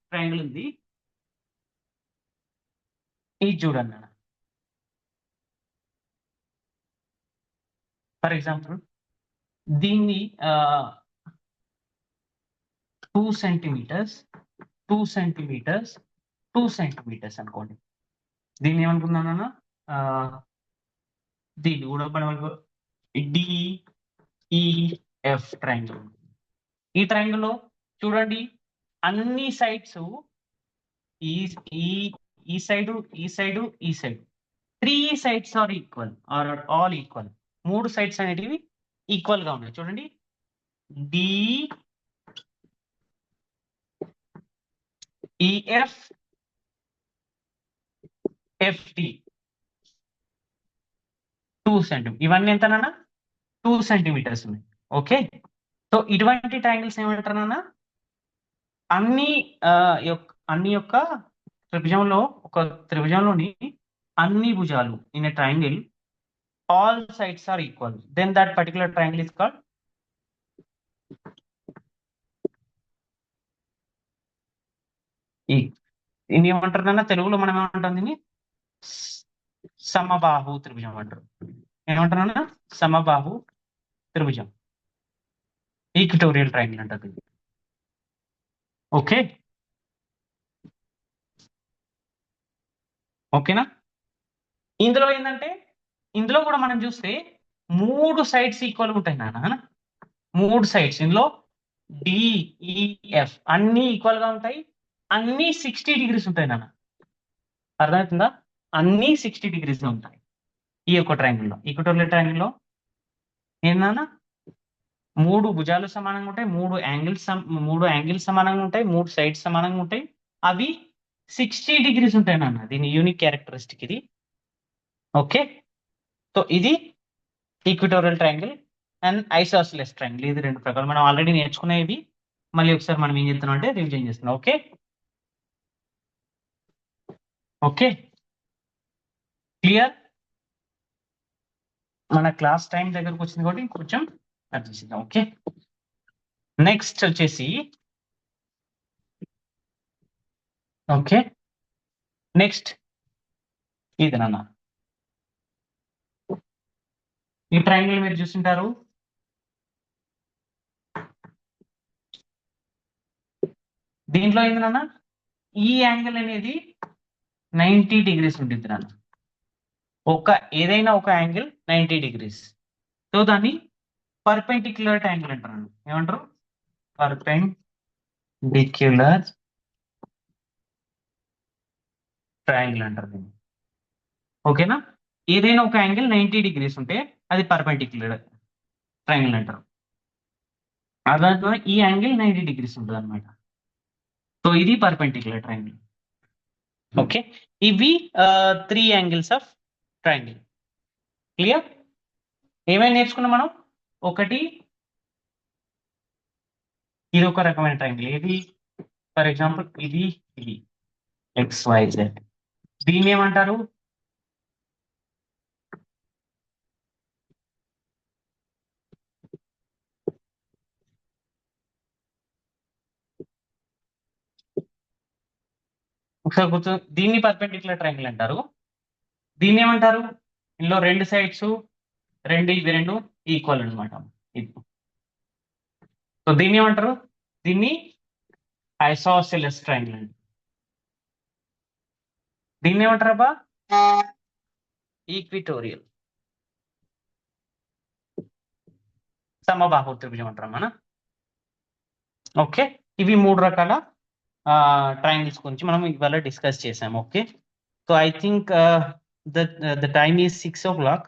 ట్రయాంగిల్ ఉంది, ఇది చూడండి అన్న. ఫర్ ఎగ్జాంపుల్ దీన్ని 2 సెంటీమీటర్స్, 2 సెంటీమీటర్స్, 2 సెంటీమీటర్స్ అనుకోండి. దీన్ని ఏమనుకుందాం? దీన్ని కూడా మనం DEF ట్రయాంగిల్. ఈ ట్రయాంగిల్ లో చూడండి అన్ని సైడ్స్ ఈ సైడ్, ఈ సైడ్, ఈ side, 3 sides are equal are all equal. 3 sides అనేటివి ఈక్వల్ గా ఉన్నాయి. చూడండి DEF FD 2 సెంటీమీటర్. ఇవన్నీ ఎంతనన్నా? 2 సెంటీమీటర్స్ ఉన్నాయి. ఓకే, సో ఇటువంటి ట్రయాంగిల్స్ ఏమంటారన్నా? అన్ని యొక్క త్రిభుజంలోని అన్ని భుజాలు in a triangle all sides are equal, then that particular triangle is called దీన్ని ఏమంటారు నాన్న తెలుగులో మనం ఏమంటాం దీన్ని సమబాహు త్రిభుజం అంటారు. ఏమంటారు నాన్న సమబాహు త్రిభుజం, ఈక్విటోరియల్ ట్రయాంగిల్ అంటారు దీన్ని. ఓకే ఓకేనా. ఇందులో ఏంటంటే ఇందులో కూడా మనం చూస్తే 3 సైడ్స్ ఈక్వల్ ఉంటాయి నాన్న, 3 సైడ్స్ ఇందులో డిఈఎఫ్ అన్ని ఈక్వల్ గా ఉంటాయి, అన్ని 60 డిగ్రీస్ ఉంటాయి నాన్న. అర్థమవుతుందా? అన్ని 60 డిగ్రీస్ ఉంటాయి ఈ యొక్క ట్రయాంగిల్లో, ఈక్వటోరియల్ ట్రయాంగిల్లో. ఏందన్నా 3 భుజాలు సమానంగా ఉంటాయి, 3 యాంగిల్స్ సమానంగా ఉంటాయి, 3 సైడ్స్ సమానంగా ఉంటాయి, అవి 60 డిగ్రీస్ ఉంటాయి నాన్న. దీని యూనిక్ క్యారెక్టరిస్టిక్ ఇది. ఓకే, సో ఇది equatorial triangle and isosceles triangle. ఇది 2 ప్రకారం మనం ఆల్రెడీ నేర్చుకునేవి, మళ్ళీ ఒకసారి మనం ఏం చేస్తున్నాం అంటే రివిజన్ చేస్తున్నాం. Okay okay clear. మన క్లాస్ టైం దగ్గరకు వచ్చింది కాబట్టి కొంచెం అర్థం చేద్దాం. ఓకే, నెక్స్ట్ వచ్చేసి ఓకే నెక్స్ట్ ఇది నాన్న, ఈ ట్రయాంగిల్ మీరు చూస్తుంటారు. దీంట్లో ఏంది నాన్న ఈ యాంగిల్ అనేది 90 డిగ్రీస్ ఉంటుంది నాన్న. ఏదైనా ఒక యాంగిల్ 90 డిగ్రీస్, సో దాన్ని పర్పెండిక్యులర్ యాంగిల్ అంటారు. ఏమంటారు? పర్పెండిక్యులర్ ట్రయాంగిల్ అంటారు దీన్ని. ఓకేనా, ఏదైనా ఒక యాంగిల్ 90 డిగ్రీస్ ఉంటే అది పర్పెండిక్యులర్ ట్రయాంగిల్ అంటారు. అదాంట్లో ఈ యాంగిల్ 90 డిగ్రీస్ ఉంటుంది అనమాట. సో ఇది పర్పెండిక్యులర్ ట్రయాంగిల్. ఓకే, ఇవి 3 యాంగిల్స్ ఆఫ్ ట్రయాంగిల్. క్లియర్. ఏమైనా నేర్చుకున్నాం మనం? ఒకటి, ఇది ఒక రకమైన ట్రయాంగిల్. ఏది? ఫర్ ఎగ్జాంపుల్ ఇది ఇది XYZ. దీన్ని ఏమంటారు? ఒకసారి గుర్తు, దీన్ని పర్పెండిక్యులర్ ట్రయాంగిల్ అంటారు. దీన్ని ఏమంటారు? ఇందులో 2 సైడ్స్ ఇవి 2 ఈక్వల్ అనమాట. సో దీన్ని ఏమంటారు? దీన్ని ఐసోసెలస్ ట్రయాంగిల్ అండి. దీన్ని ఏమంటారు అబ్బా? ఈక్విటోరియల్ సమబాహు త్రిభుజం అంటారు మన. ఓకే, ఇవి 3 రకాల ట్రయాంగిల్స్ గురించి మనం ఇవాళ డిస్కస్ చేసాము. Okay, so I think the time is 6 o'clock.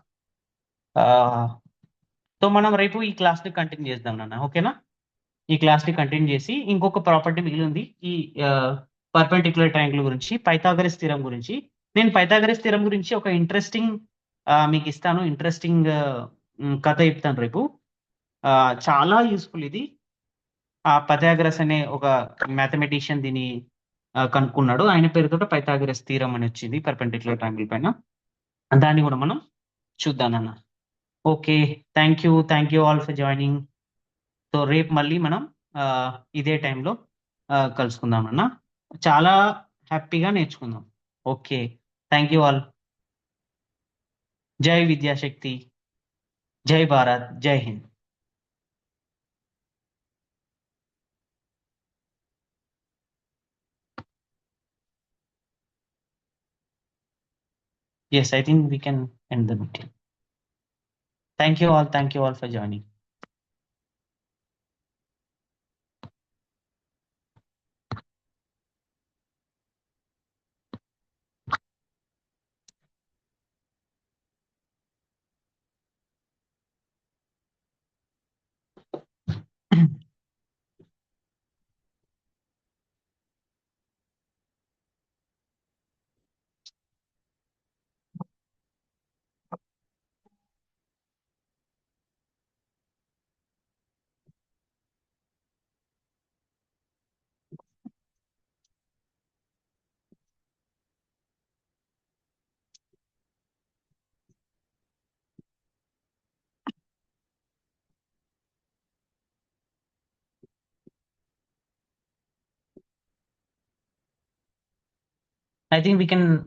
So మనం రేపు ఈ క్లాస్ ని కంటిన్యూ చేద్దాం నాన్న. ఓకేనా, ఈ క్లాస్ ని కంటిన్యూ చేసి ఇంకొక ప్రాపర్టీ మిగిలి ఉంది ఈ పర్పెండిక్యులర్ ట్రయాంగిల్ గురించి, పైథాగరస్ థీరం గురించి. నేను పైథాగరస్ థీరం గురించి ఒక ఇంట్రెస్టింగ్ మీకు ఇస్తాను, ఇంట్రెస్టింగ్ కథ చెప్తాను రేపు. చాలా యూస్ఫుల్ ఇది. పైథాగరస్ అనే ఒక మ్యాథమెటిషియన్ దీన్ని కనుక్కున్నాడు. ఆయన పేరుతో పైథాగరస్ థీరం అని వచ్చింది పర్పెండిక్యులర్ ట్రయాంగిల్ పైన. దాన్ని కూడా మనం చూద్దాం అన్న. Okay, thank you all for joining. So రేపు మళ్ళీ మనం ఇదే టైంలో కలుసుకుందాం అన్న. చాలా హ్యాపీగా నేర్చుకుందాం. Okay, thank you all. జై విద్యాశక్తి, జై భారత్, జై Hind. Yes, I think we can end the meeting. Thank you all for joining. I think we can